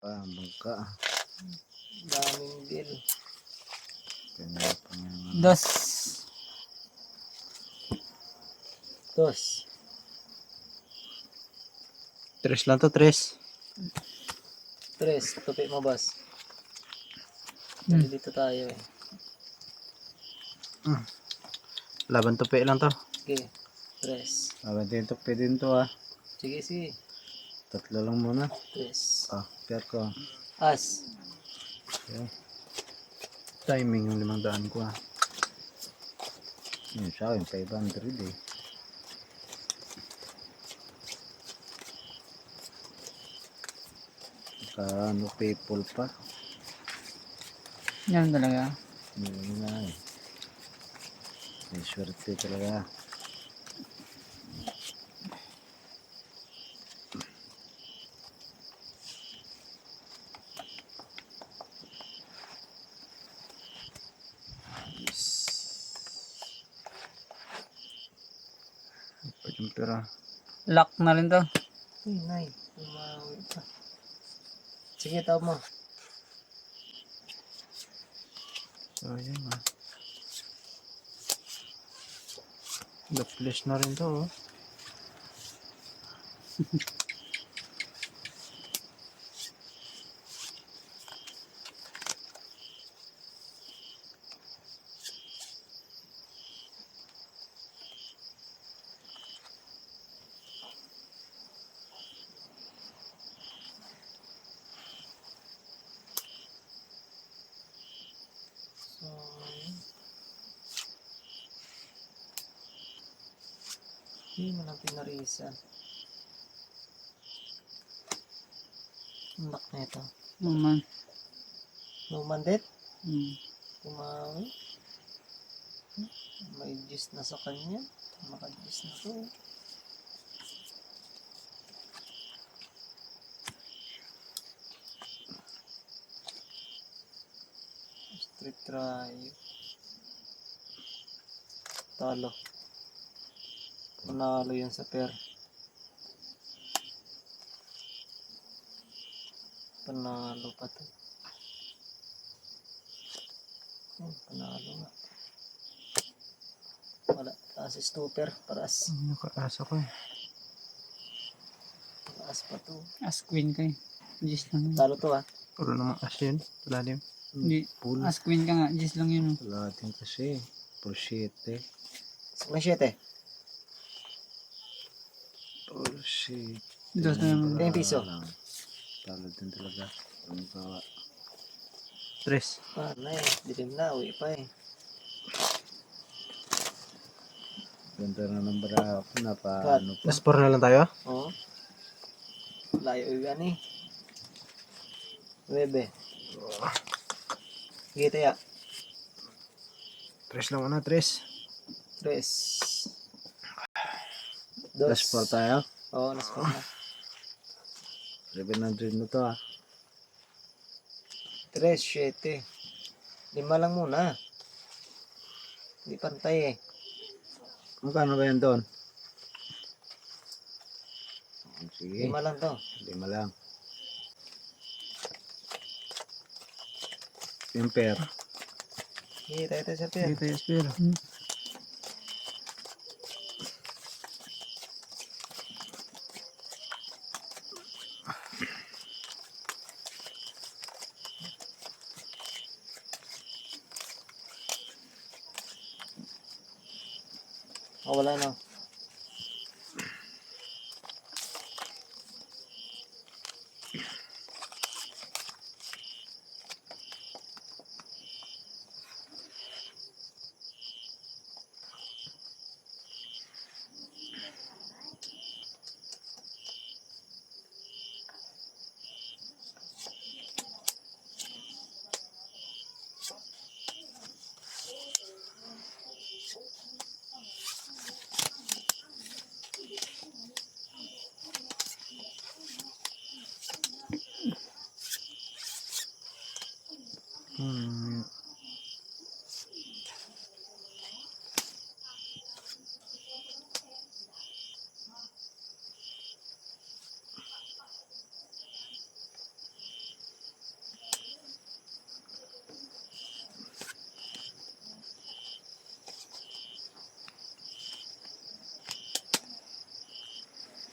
pa ang bangka. Daming bill. Kanya pa nga naman. Dos. Dos. Tres lang to, tres. Tres. Tupi mo, boss. Dito tayo eh. Laban tupi lang to. Okay. Tres. Laban din tupi din to ah. Sige, sige. Tatlo lang muna. Tres. Ah, pier ko. As. Okay. Timing yung 500 ko ah. Yun sa akin, 500 eh. Ano, people pa. Yan talaga. Yun na eh. May swerte talaga. Yung pera. Lock na rin to. Uy, nay. Umawi pa. Sige, tawag mo. So, yun ah. Daples na rin to oh. So, hindi mo lang pinarisan. Ang lock na ito. Naman. No mandate. Hmm. Kumawi. May gist na sa kanya. Maka-gist na to. Street drive. Talo. Panalo yun sa pair. Panalo pa to. Panalo nga. Wala. Taas stopper. Paras. Nakaasa ko eh. Paras pa to. As queen ka eh. Gis lang yun. Talo to ah. Puro namang as yun. Lalim. Hindi. Pool. As queen ka nga. Gis lang yun. Wala din kasi. Bullshit eh. May 7. Bullshit. Dos na naman. 10 piso. Talo din talaga. Ang kawa. Tres. Paano eh. Dilim na. Uwi pa eh. Ganda na ng bara. Cut. Ano pa. Last 4 na lang tayo? Oo. Layo yan eh. 9. Sige tayo. Tres lang muna. Tres. 3. Last 4 tayo. Oo, last 4 na. 700 na to ah. 3, 7. 5 lang muna. Hindi pantay eh. Magkano ba yan doon? Sige. 5 lang to. 5 lang. Yung pair. Sige tayo sa pair. Sige tayo spare. Oh, wala na.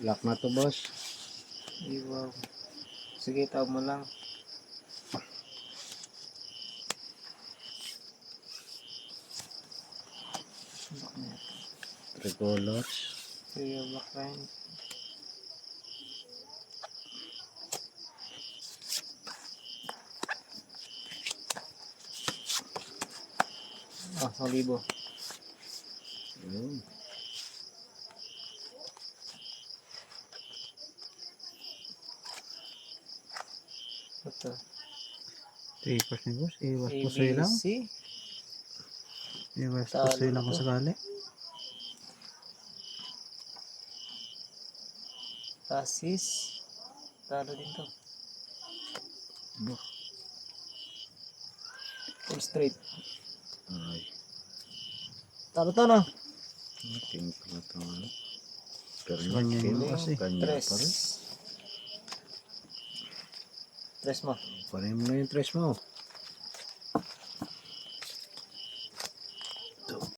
Lock na to, boss. Wow. Sige, tawag mo lang. Bak na ito. 3 colors. Sige, bak rin. Ah, 1,000. Yun. Ito. 3 ni boss. Iwas po sa'yo lang. ABC. Iwas po Talo sa'yo na lang kung to. sakali. Asis. Talo din to. Bah. Full straight. Ay. Talo to na. King pala ito. Ano? Pero Kanya king yun kasi. Kanya Tres. pa rin. Tres mo. Pareho mo na yung tres mo.